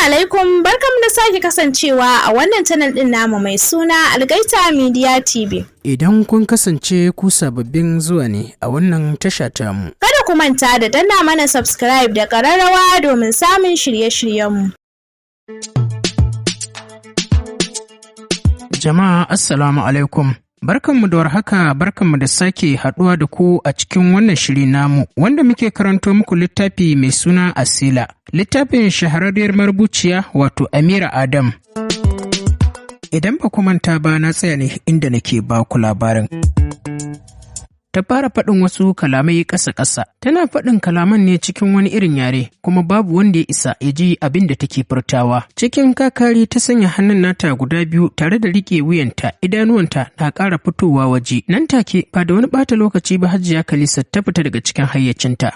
alaikum, barkamu da sake kasancewa a wannan channel din namu mai suna Algaita Media TV. Idan kun kasance ku sababbin zuwa ne a wannan tasha tamu, kada ku manta da danna mana subscribe da ƙararrawa domin samun shirye-shiryenmu. Jama'a assalamu alaikum. Barkanmu da warhaka, barkanmu da sake haɗuwa da ku a cikin wannan shiri namu wanda muke karanto muku littafi mai suna ASEELA. Littafin shahararriyar marubuciya wato Amira Adam. Idan ba ku manta ba na tsaya ne inda nake ba ku labarin. Ta fara faɗin wasu kalamai ƙasa-ƙasa. Tana faɗin kalaman ne cikin wani irin yare, kuma babu wanda ya isa ya ji abin da take furtawa. Cikin kakari ta sanya hannun nata guda biyu tare da riƙe wuyanta, idanuwanta na ƙara fitowa waje. Nan take, ba da wani ɓata lokaci ba Hajiya Kalisa ta fita daga cikin hayyacinta.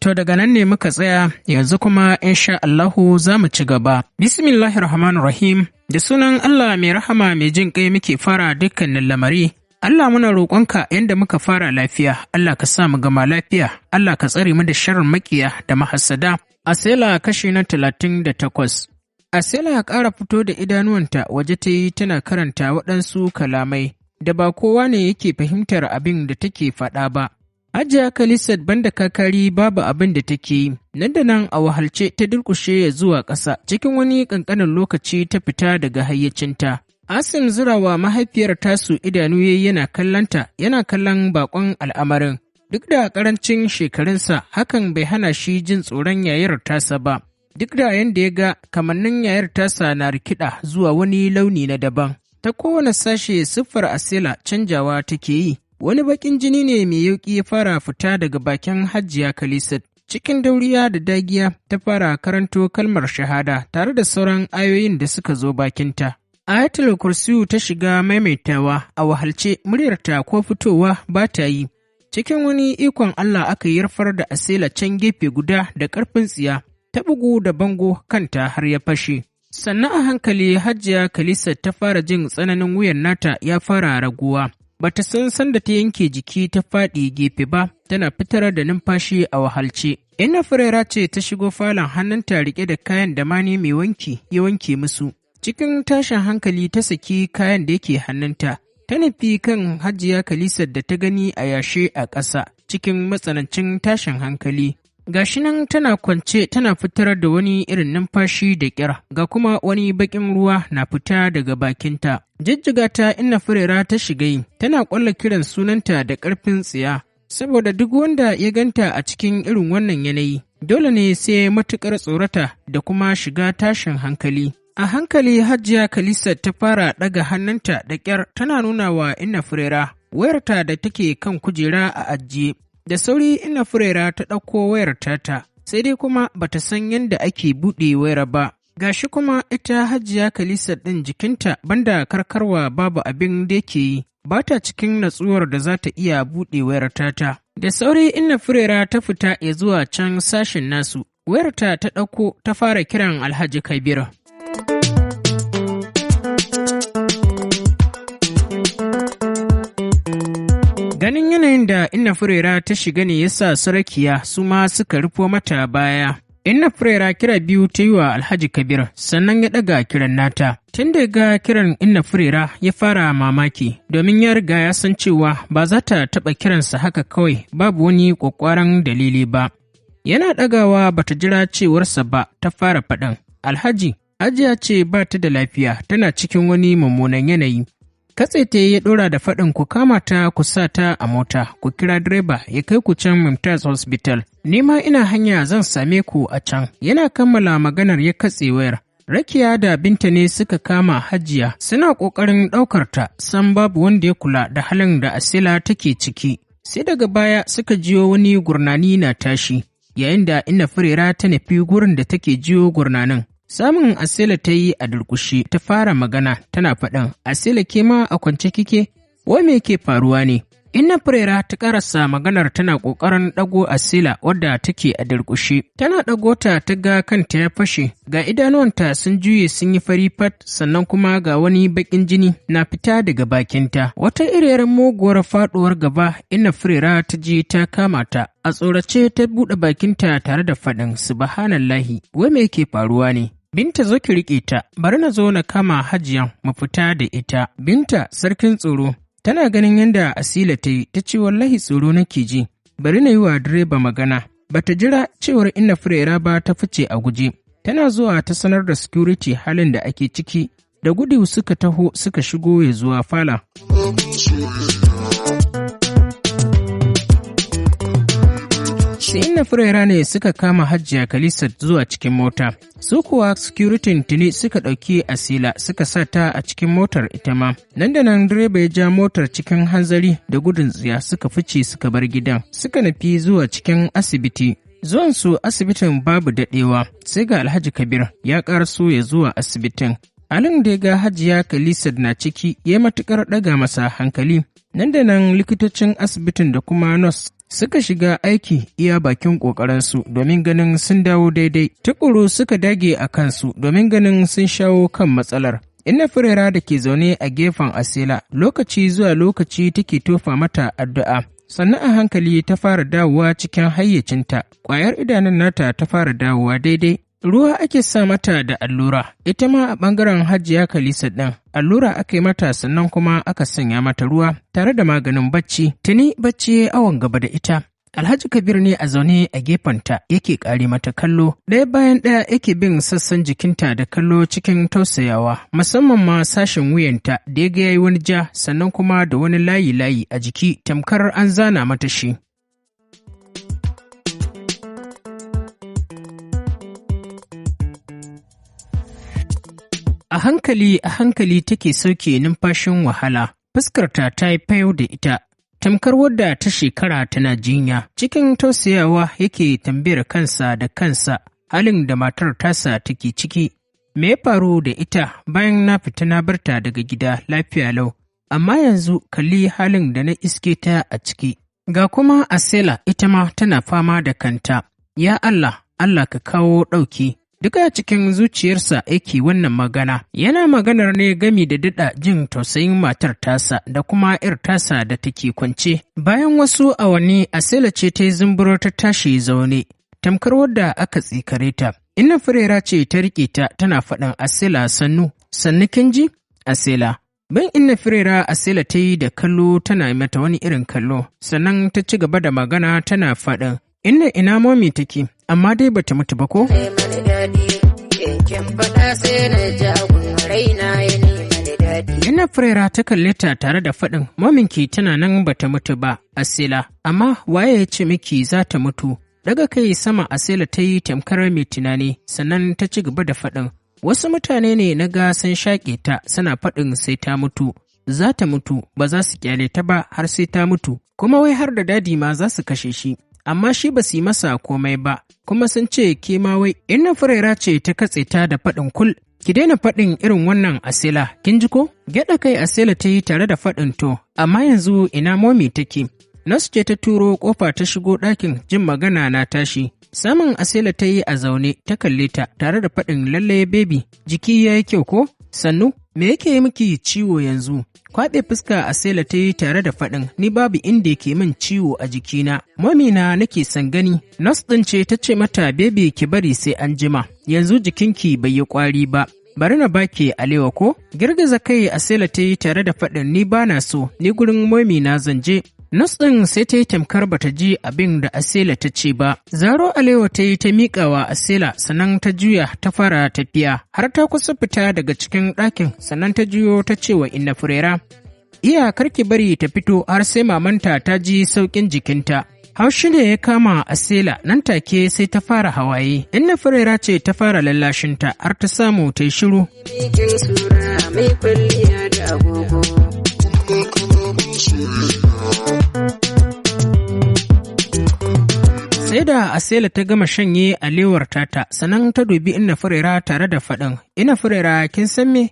To daga nan ne muka tsaya, yanzu kuma insha Allahu za mu ci gaba. Bismillahirrahmanirrahim. Da sunan Allah mai rahama mai jin ƙai muke fara dukkanin lamari. Allah muna roƙonka yadda muka fara lafiya, Allah ka sa mu gama lafiya, Allah ka tsare mu da sharrin makiya da mahassada. ASEELA kashi na 38. ASEELA ya ƙara fito da idanuwanta waje ta yi tana karanta waɗansu kalamai da ba kowa ne yake fahimtar abin da take faɗa ba. Hajiya Kalisat banda kakari babu abin da take yi, nan da nan a wahalce ta durƙushe zuwa ƙasa, cikin wani ƙanƙanin lokaci ta fita daga hayyacinta. Asim zurawa mahaifiyar tasu idanu yayi yana kallanta, yana kallon baƙon al'amarin. Duk da ƙarancin shekarunsa, hakan bai hana shi jin tsoron yayar tasa ba. Duk da yanda ya ga kamannin yayar tasa na rikida zuwa wani launi na daban. Ta kowane sashe siffar ASEELA canjawa take yi. Wani baƙin jini ne mai yauƙi ya fara fita daga bakin Hajiya Kalisat. Cikin dauriya da dagiya ta fara karanto kalmar shahada tare da sauran ayoyin da suka zo bakinta. Ayatul Kursiyu ta shiga maimaitawa a wahalce muryarta ko fitowa ba ta yi. Cikin wani ikon Allah aka yarfar da ASEELA can gefe guda da ƙarfin tsiya, ta bugu da bango kanta har ya fashe. Sannan a hankali Hajiya Kalisat ta fara jin tsananin wuyan nata ya fara raguwa. Bata san sanda ta yanke jiki ta faɗi gefe ba, tana fitar da numfashi a wahalce. Inna Furera ce ta shigo falon hannunta riƙe da kayan da mani mai wanki ya wanke musu. Cikin tashin hankali ta saki kayan da yake hannunta, ta nufi kan Hajiya Kalisat da ta gani a yashe a ƙasa, cikin matsanancin tashin hankali. Gashi nan tana kwance tana fitar da wani irin numfashi da ƙyar, ga kuma wani baƙin ruwa na fita daga bakinta. Jijjiga ta Inna Furera ta shiga yi, tana ƙwalla kiran sunanta da ƙarfin tsiya, saboda duk wanda ya ganta a cikin irin wannan yanayi, dole ne sai matuƙar tsorata da kuma shiga tashin hankali. A hankali Hajiya Kalisat ta fara ɗaga hannunta da ƙyar tana nuna wa Inna Furera wayarta da take kan kujera a ajiye. Da sauri Inna Furera ta ɗauko wayar tata, sai dai kuma bata san yadda ake buɗe wayar ba. Gashi kuma ita Hajiya Kalisat ɗin jikinta banda karkarwa babu abin da yake yi, ba ta cikin natsuwar da za ta iya buɗe wayar tata. Da sauri Inna Furera ta fita ya zuwa can sashen nasu, wayarta ta ɗauko ta fara kiran Alhaji Kabir. Ganin yanayin da Inna Furera ta shiga ne yasa Sarakiya su ma suka rufo mata baya. Inna Furera kira biyu ta yi wa Alhaji Kabir, sannan ya ɗaga kiran nata. Tun da ga kiran Inna Furera ya fara mamaki, domin ya riga ya san cewa ba za ta taɓa kiransa haka kawai babu wani ƙwaƙwaran dalili ba. Yana ɗagawa ba ta jira cewarsa ba ta fara faɗin. Alhaji, Hajiya ce ba ta da lafiya, tana cikin wani mummunan yanayi. Katse ta ya ɗora da faɗin ku kama ta ku sa ta a mota, ku kira direba ya kai ku can Mumtaz Hospital. Ni ma ina hanya zan same ku a can. Yana kammala maganar ya katse wayar. Rakiya da Binta ne suka kama Hajiya, suna ƙoƙarin ɗaukar ta, san babu wanda ya kula da halin da ASEELA take ciki. Sai daga baya suka jiyo wani gurnani na tashi, yayin da Inna Furera ta nufi gurin da take jiyo gurnanin. Samun ASEELA ta yi a durƙushe ta fara magana tana faɗin, ASEELA ke ma a kwance kike? Wai me ke faruwa ne? Inna Furera ta karasa maganar tana ƙoƙarin ɗago ASEELA wadda take a durƙushe. Tana ɗago ta ga kanta ya fashe, ga idanuwanta sun juye sun yi fari fat, sannan kuma ga wani baƙin jini na fita daga bakinta. Wata iriyar muguwar faɗuwar gaba Inna Furera ta ji ta kama ta. A tsorace ta buɗe bakinta tare da faɗin subhanallahi, wai me yake faruwa ne? Binta zo ki riƙe ta, bari na zo na kama Hajiyan mu fita da ita. Binta sarkin tsoro. Tana ganin yadda ASEELA ta yi, ta ce wallahi tsoro nake ji, bari na yi wa direba magana. Bata jira cewar Inna Furera ba ta fice a guje. Tana zuwa ta sanar da security halin da ake ciki, da gudu suka taho suka shigo ya zuwa fala. Sai Inna Furera ne suka kama Hajiya Khalisat zuwa cikin mota. Su kuwa security tuni suka ɗauki ASEELA suka sa ta a cikin motar ita ma. Nan da nan direba ya ja motar cikin hanzari da gudun tsiya suka fice suka bar gidan. Suka nufi zuwa cikin asibiti. Zuwansu asibitin babu daɗewa, sai ga Alhaji Kabir ya ƙaraso ya zuwa asibitin. Halin da ya ga Hajiya Khalisat na ciki ya matuƙar ɗaga masa hankali. Nan da nan likitocin asibitin da kuma nurse suka shiga aiki iya bakin ƙoƙarinsu domin ganin sun dawo daidai. Tukuru suka dage a kansu domin ganin sun shawo kan matsalar. Inna Furera da ke zaune a gefen ASEELA lokaci zuwa lokaci take tofa mata addu'a. Sannan a hankali ta fara dawowa cikin hayyacinta, ƙwayar idanun nata ta fara dawowa daidai. Ruwa ake sa mata da allura, ita ma a ɓangaren Hajiya Khalisat ɗin, allura aka yi mata sannan kuma aka sanya mata ruwa tare da maganin bacci, tuni bacci ya awon gaba da ita. Alhaji Kabir ne a zaune a gefenta yake ƙare mata kallo, ɗaya bayan ɗaya yake bin sassan jikinta da kallo cikin tausayawa, musamman ma sashen wuyanta da ya ga yayi wani ja sannan kuma da wani layi-layi a jiki tamkar an zana mata shi. A hankali take sauke numfashin wahala, fuskarta ta yi fayau da ita, tamkar wadda ta shekara tana jinya. Cikin tausayawa yake tambayar kansa da kansa halin da matar tasa take ciki. Me ya faru da ita bayan na fita na barta daga gida lafiya lau, amma yanzu kalli halin da na iske ta a ciki. Ga kuma ASEELA ita ma tana fama da kanta. Ya Allah, Allah ka kawo ɗauki. Duka cikin zuciyarsa yake wannan magana, yana maganar ne gami da daɗa jin tausayin matar tasa da kuma ‘yar tasa da take kwance. Bayan wasu awanni ASEELA ce ta yi zumburo ta tashi zaune, tamkar wadda aka tsikare ta. Inna Furera ce ta riƙe ta tana faɗin ASEELA sannu kin ji? ASEELA. Ban Inna Furera ASEELA ta yi da kallo tana mata wani irin kallo, sannan ta ci gaba da magana tana faɗin. Inna ina momi take, amma dai bata mutu ba ko? Inna Furera ta kalle ta tare da faɗin, mominki tana nan bata mutu ba, ASEELA, amma waye ya ce miki za ta mutu? Daga kai sama ASEELA ta yi tamkar mai tunani, sannan ta ci gaba da faɗin, wasu mutane ne na ga sun shaƙe ta suna faɗin sai ta mutu, za ta mutu, ba za su kyale ta ba har sai ta mutu, kuma wai har da dadi ma za su kashe shi. Amma shi ba su yi masa komai ba, kuma sun ce ke ma wai. Inna Furera ce ta katse ta da faɗin kul, ki daina faɗin irin wannan ASEELA, kin ji ko? Gyaɗa kai ASEELA ta yi tare da faɗin to, amma yanzu ina momi take. Nasu ce ta turo ƙofa ta shigo ɗakin jin magana na tashi. Samun ASEELA ta yi a zaune ta kalle ta tare da faɗin lalle bebi, jiki ya yi kyau ko? Sannu, me yake yi miki ciwo yanzu? Kwaɓe fuska ASEELA ta yi tare da faɗin, ni babu inda yake min ciwo a jikina. Mamina nake son gani. Nas ɗin ce ta ce mata bebi ki bari sai an jima. Yanzu jikinki bai yi ƙwari ba. Bari na baki alewa ko? Girgiza kai ASEELA ta yi tare da faɗin ni ba na so, ni gurin mamina zan je. Nas ɗin sai ta yi tamkar bata ji abin da ASEELA ta ce ba. Zaro alewa ta yi ta miƙawa ASEELA sannan ta juya ta fara tafiya har ta kusa fita daga cikin ɗakin sannan ta juyo ta ce wa Inna Furera. Iya karki bari ta fito har sai mamanta ta ji sauƙin jikinta. Haushi ne ya kama ASEELA nan take sai ta fara hawaye. Inna Furera ce ta fara lallashinta har ta samu ta yi shiru. Sai da ASEELA ta gama shanye alewar tata, sannan ta dubi Inna Furera tare da faɗin, Inna Furera kin san me?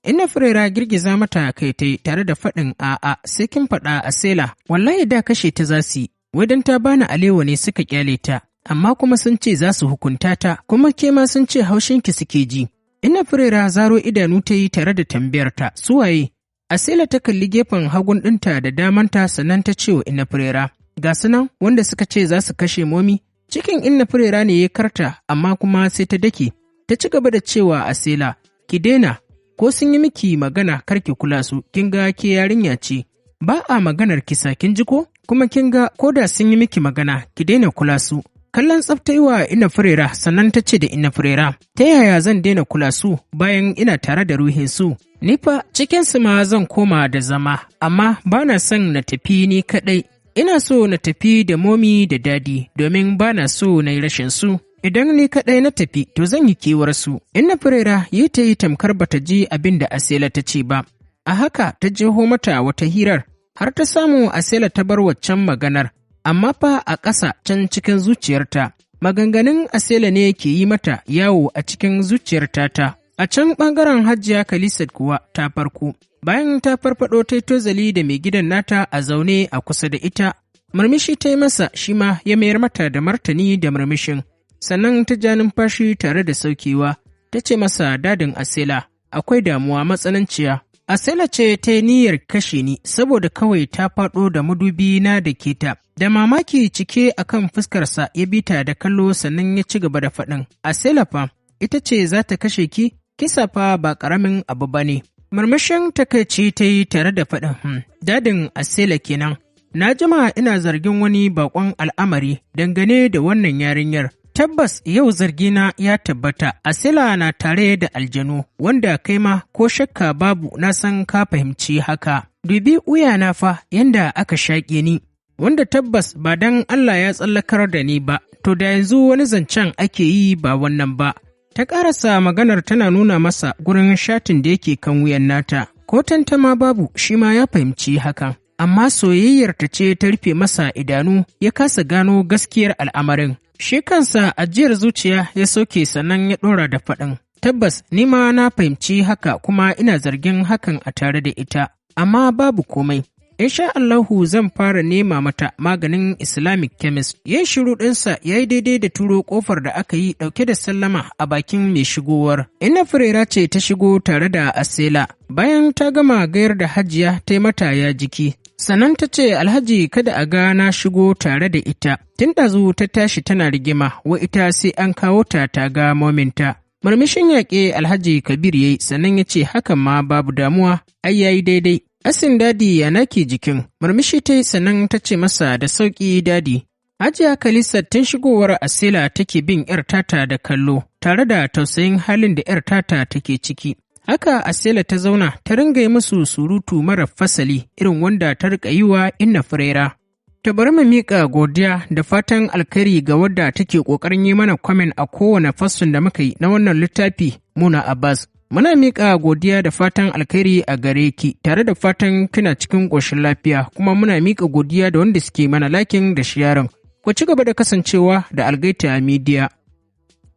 Inna Furera girgiza mata kai ta tare da faɗin a'a sai kin faɗa ASEELA. Wallahi da kashe ta za su yi, wai don ta bani alewa ne suka kyale ta, amma kuma sun ce za su hukunta ta, kuma ke ma sun ce haushinki suke ji. Inna Furera zaro idanu ta yi tare da tambayar ta, su waye? ASEELA ta kalli gefen hagun ɗinta da damanta sannan ta ce wa Inna Furera, ga su nan wanda suka ce za su kashe momi. Cikin Inna Furera ne ya karta amma kuma sai ta dake. Ta ci gaba da cewa ASEELA, ki daina, ko sun yi miki magana kar ki kula su, kin ga ke yarinya ce, ba a maganar kisa kin ji ko? Kuma kin ga ko da sun yi miki magana ki daina kula su. Kallon tsaftayiwa Inna Furera sannan ta ce da Inna Furera, ta yaya zan daina kula su bayan ina tare da ruhin su? Ni fa cikinsu ma zan koma da zama, amma ba na son na tafi ni kaɗai. Ina so na tafi da momi da dadi domin ba na so na yi rashin su. Idan ni kaɗai na tafi, to zan yi kewar su. Inna Furera yi ta yi tamkar bata ji abin da ASEELA ta ce ba. A haka ta jeho mata wata hirar, har ta samu ASEELA ta bar waccan maganar, amma fa a ƙasa can cikin zuciyarta. Maganganun ASEELA ne ke yi mata yawo a cikin zuciyarta ta. A can ɓangaren Hajiya Khalisat kuwa ta farko. Bayan ta farfaɗo ta tozali da mai gidan nata a zaune a kusa da ita, murmushi ta yi masa shi ma ya mayar mata da martani da murmushin. Sannan ta ja numfashi tare da saukewa, ta ce masa dadin ASEELA, akwai damuwa matsananciya. ASEELA ce ta yi niyyar kashe ni saboda kawai ta faɗo da madubi na da ke ta. Da mamaki cike akan fuskarsa ya bi ta da kallo sannan ya ci gaba da faɗin. ASEELA fa, ita ce za ta kashe ki, kisa fa ba ƙaramin abu ba ne. Murmushin takaici ta yi tare da faɗin, dadin ASEELA kenan. Na jima ina zargin wani baƙon al'amari dangane da wannan yarinyar. Tabbas yau zargina ya tabbata, ASEELA na tare da aljanu, wanda kai ma ko shakka babu na san ka fahimci haka. Dubi wuyana fa yanda aka shaƙe ni, wanda tabbas ba dan Allah ya tsallakar da ni ba, to da yanzu wani zancen ake yi ba wannan ba. Ta ƙarasa maganar tana nuna masa gurin shatin da yake kan wuyan nata, ko tantama babu shi ma ya fahimci hakan. Amma soyayyarta ce ta rufe masa idanu ya kasa gano gaskiyar al'amarin. Shi kansa ajiyar zuciya ya soke sannan ya ɗora da faɗin. Tabbas ni ma na fahimci haka kuma ina zargin hakan a tare da ita, amma babu komai. Insha Allahu zan fara nema mata maganin Islamic chemist. Yin shiru ɗinsa ya yi daidai da turo ƙofar da aka yi ɗauke da sallama a bakin mai shigowar. Inna Furera ce ta shigo tare da ASEELA. Bayan ta gama gayar da Hajiya ta yi mata ya jiki. Sannan ta ce Alhaji kada a ga na shigo tare da ita. Tun ɗazu ta tashi tana rigima, wa ita sai an kawo ta ta ga mominta. Murmushin yaƙe Alhaji Kabir ya yi sannan ya ce hakan ma babu damuwa, ai yayi daidai. Asin dadi ya nake jikin, murmushi ta yi sannan ta ce masa da sauƙi dadi. Hajiya Khalisat tun shigowar ASEELA take bin ‘yar tata da kallo, tare da tausayin halin da ‘yar tata take ciki. Haka ASEELA ta zauna ta ringa yi musu surutu mara fasali irin wanda ta riƙa yi wa Inna Furera. Ta bari mu miƙa godiya da fatan alkhairi ga wadda take ƙoƙarin yi mana kwamen a kowane fasson da muka yi na wannan littafi, Muna Abbas. Muna miƙa godiya da fatan alkhairi a gare ki, tare da fatan kina cikin ƙoshin lafiya, kuma muna miƙa godiya da wanda suke mana lakin da sharing. Ku ci gaba da kasancewa da Algaita Media.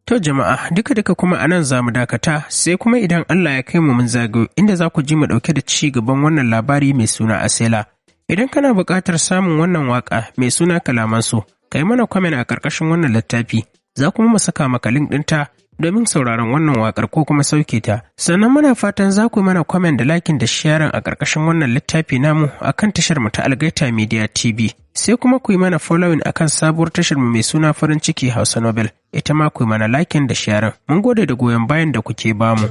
To jama'a, duka kuma anan za mu dakata, sai kuma idan Allah ya kai mu mun zagayo, inda za ku ji mu ɗauke da ci gaban wannan labari mai suna ASEELA. Idan kana buƙatar samun wannan waƙa mai suna Kalamansu, ka yi mana kwamen a ƙarƙashin wannan littafi, za kuma mu saka maka link ɗinta domin sauraron wannan waƙar ko kuma sauke ta. Sannan muna fatan za ku mana kwamen da lakin da sharing a ƙarƙashin wannan littafi namu a kan tashar mu ta Algaita Media TV. Sai kuma ku yi mana following a kan sabuwar tashar mu mai suna Farin Ciki Hausa Novel. Ita ma ku yi mana lakin da sharing. Mun gode da goyon bayan da kuke bamu.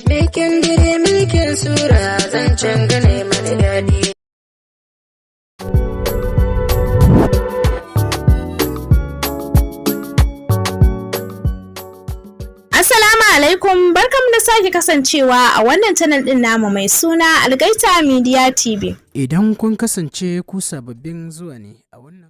Milkin dire milkin sura zancen gane mana daɗi. Assalamu alaikum, barkamu da sake kasancewa a wannan channel din namu mai suna Algaita Media TV. Idan kun kasance ku sababbin zuwa ne a wannan